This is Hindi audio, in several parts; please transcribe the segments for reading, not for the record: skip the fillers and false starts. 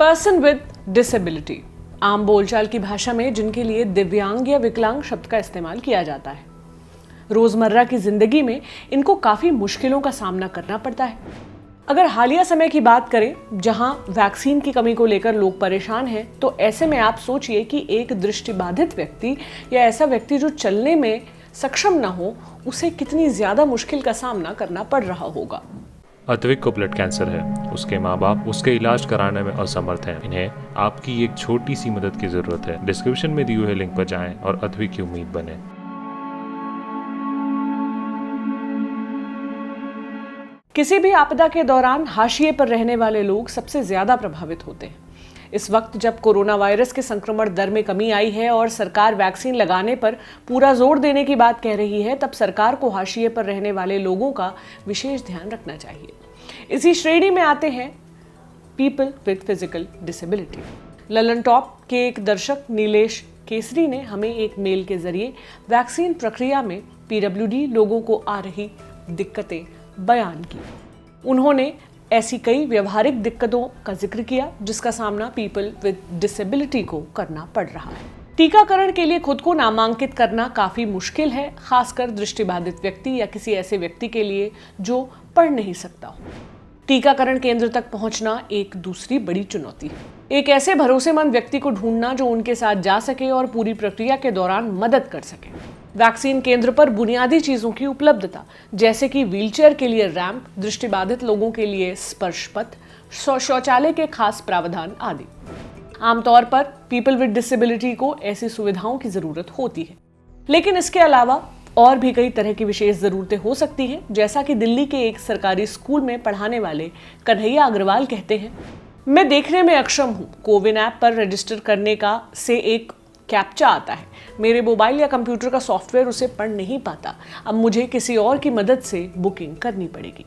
पर्सन विद डिसेबिलिटी आम बोलचाल की भाषा में जिनके लिए दिव्यांग या विकलांग शब्द का इस्तेमाल किया जाता है। रोजमर्रा की जिंदगी में इनको काफी मुश्किलों का सामना करना पड़ता है। अगर हालिया समय की बात करें जहां वैक्सीन की कमी को लेकर लोग परेशान हैं, तो ऐसे में आप सोचिए कि एक दृष्टिबाधित व्यक्ति या ऐसा व्यक्ति जो चलने में सक्षम न हो, उसे कितनी ज्यादा मुश्किल का सामना करना पड़ रहा होगा। अद्विक को ब्लड कैंसर है। उसके माँ बाप उसके इलाज कराने में असमर्थ हैं। इन्हें आपकी एक छोटी सी मदद की जरूरत है। डिस्क्रिप्शन में दिए हुए लिंक पर जाएं और अद्विक की उम्मीद बने। किसी भी आपदा के दौरान हाशिए पर रहने वाले लोग सबसे ज्यादा प्रभावित होते हैं। इस वक्त जब कोरोना वायरस के संक्रमण दर में कमी आई है और सरकार वैक्सीन लगाने पर पूरा जोर देने की बात कह रही है, तब सरकार को हाशिए पर रहने वाले लोगों का विशेष ध्यान रखना चाहिए। इसी श्रेणी में आते हैं people with physical disability. Lalan top के एक दर्शक नीलेश केसरी ने हमें एक मेल के जरिए वैक्सीन प्रक्रिया में पीडब्ल्यूडी लोगों को आ रही दिक्कतें बयान की। उन्होंने ऐसी कई व्यवहारिक दिक्कतों का जिक्र किया जिसका सामना पीपल विद डिसेबिलिटी को करना पड़ रहा है। टीकाकरण के लिए खुद को नामांकित करना काफी मुश्किल है, खासकर दृष्टिबाधित व्यक्ति या किसी ऐसे व्यक्ति के लिए जो पढ़ नहीं सकता हो। टीकाकरण केंद्र तक पहुंचना एक दूसरी बड़ी चुनौती है। एक ऐसे भरोसेमंद व्यक्ति को ढूंढना जो उनके साथ जा सके और पूरी प्रक्रिया के दौरान मदद कर सके। वैक्सीन केंद्र पर बुनियादी चीजों की उपलब्धता, जैसे कि व्हीलचेयर के लिए रैंप, दृष्टिबाधित लोगों के लिए स्पर्श पथ, शौचालय के खास प्रावधान आदि। आमतौर पर पीपल विद डिसेबिलिटी को ऐसी सुविधाओं की जरूरत होती है, लेकिन इसके अलावा और भी कई तरह की विशेष जरूरतें हो सकती हैं। जैसा कि दिल्ली के एक सरकारी स्कूल में पढ़ाने वाले कन्हैया अग्रवाल कहते हैं, मैं देखने में अक्षम हूँ। कोविन ऐप पर रजिस्टर करने का से एक कैप्चा आता है। मेरे मोबाइल या कंप्यूटर का सॉफ्टवेयर उसे पढ़ नहीं पाता। अब मुझे किसी और की मदद से बुकिंग करनी पड़ेगी।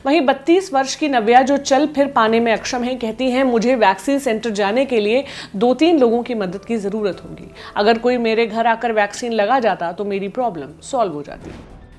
वहीं 32 वर्ष की नव्या जो चल फिर पाने में अक्षम है, कहती हैं, मुझे वैक्सीन सेंटर जाने के लिए 2-3 लोगों की मदद की जरूरत होगी। अगर कोई मेरे घर आकर वैक्सीन लगा जाता तो मेरी प्रॉब्लम सॉल्व हो जाती।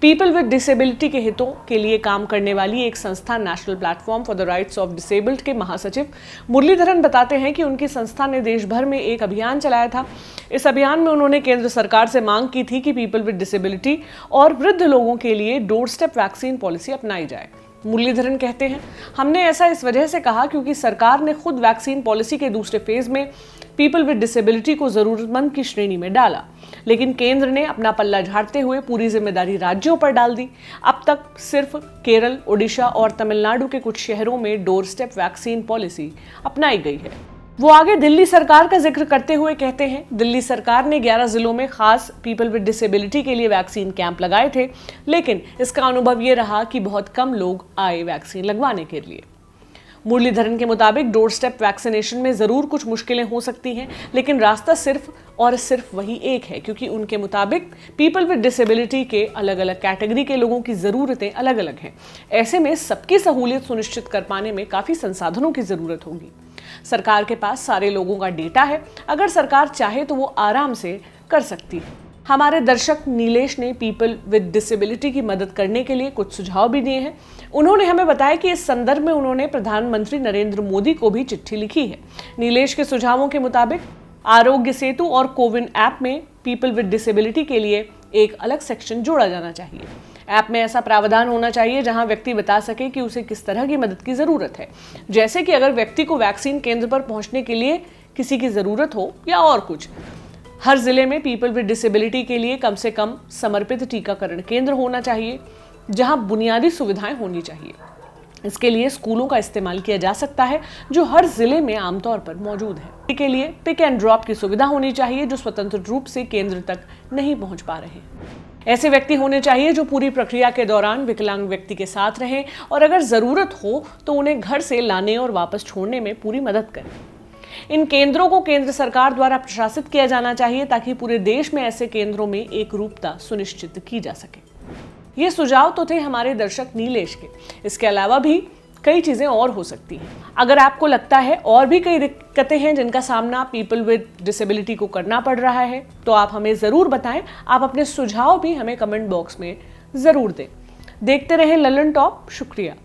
पीपल विद डिसेबिलिटी के हितों के लिए काम करने वाली एक संस्था national platform for the rights of disabled के महासचिव मुरलीधरन बताते हैं कि उनकी संस्था ने देश भर में एक अभियान चलाया था। इस अभियान में उन्होंने केंद्र सरकार से मांग की थी कि पीपल विद डिसेबिलिटी और वृद्ध लोगों के लिए डोर स्टेप वैक्सीन पॉलिसी अपनाई जाए। मुरलीधरन कहते हैं, हमने ऐसा इस वजह से कहा क्योंकि सरकार ने खुद वैक्सीन पॉलिसी के दूसरे फेज में पीपल विद डिसेबिलिटी को जरूरतमंद की श्रेणी में डाला, लेकिन केंद्र ने अपना पल्ला झाड़ते हुए पूरी जिम्मेदारी राज्यों पर डाल दी। अब तक सिर्फ केरल, ओडिशा और तमिलनाडु के कुछ शहरों में डोर स्टेप वैक्सीन पॉलिसी अपनाई गई है। वो आगे दिल्ली सरकार का जिक्र करते हुए कहते हैं, दिल्ली सरकार ने 11 जिलों में खास पीपल विद डिसेबिलिटी के लिए वैक्सीन कैंप लगाए थे, लेकिन इसका अनुभव ये रहा कि बहुत कम लोग आए वैक्सीन लगवाने के लिए। मुरलीधरन के मुताबिक डोर स्टेप वैक्सीनेशन में जरूर कुछ मुश्किलें हो सकती हैं, लेकिन रास्ता सिर्फ और सिर्फ वही एक है, क्योंकि उनके मुताबिक पीपल विद डिसेबिलिटी के अलग अलग कैटेगरी के लोगों की जरूरतें अलग अलग हैं। ऐसे में सबकी सहूलियत सुनिश्चित कर पाने में काफी संसाधनों की जरूरत होगी। सरकार के पास सारे लोगों का डेटा है, अगर सरकार चाहे तो वो आराम से कर सकती है। हमारे दर्शक नीलेश ने पीपल विद डिसेबिलिटी की मदद करने के लिए कुछ सुझाव भी दिए हैं। उन्होंने हमें बताया कि इस संदर्भ में उन्होंने प्रधानमंत्री नरेंद्र मोदी को भी चिट्ठी लिखी है। नीलेश के सुझावों के मुताबिक आरोग्य सेतु और कोविन ऐप में पीपल विद डिसेबिलिटी के लिए एक अलग सेक्शन जोड़ा जाना चाहिए। ऐप में ऐसा प्रावधान होना चाहिए जहां व्यक्ति बता सके कि उसे किस तरह की मदद की जरूरत है, जैसे कि अगर व्यक्ति को वैक्सीन केंद्र पर पहुंचने के लिए किसी की जरूरत हो या और कुछ। हर जिले में पीपल विद डिसेबिलिटी के लिए कम से कम समर्पित टीकाकरण केंद्र होना चाहिए जहां बुनियादी सुविधाएं होनी चाहिए। इसके लिए स्कूलों का इस्तेमाल किया जा सकता है जो हर जिले में आमतौर पर मौजूद है। इसके लिए पिक एंड ड्रॉप की सुविधा होनी चाहिए जो स्वतंत्र रूप से केंद्र तक नहीं पहुंच पा रहे। ऐसे व्यक्ति होने चाहिए जो पूरी प्रक्रिया के दौरान विकलांग व्यक्ति के साथ रहें और अगर जरूरत हो तो उन्हें घर से लाने और वापस छोड़ने में पूरी मदद करें। इन केंद्रों को केंद्र सरकार द्वारा प्रशासित किया जाना चाहिए ताकि पूरे देश में ऐसे केंद्रों में एक रूपता सुनिश्चित की जा सके। ये सुझाव तो थे हमारे दर्शक नीलेश के। इसके अलावा भी कई चीजें और हो सकती हैं। अगर आपको लगता है और भी कई दिक्कतें हैं जिनका सामना पीपल विद डिसेबिलिटी को करना पड़ रहा है, तो आप हमें जरूर बताएं। आप अपने सुझाव भी हमें कमेंट बॉक्स में जरूर दें। देखते रहें ललन टॉप। शुक्रिया।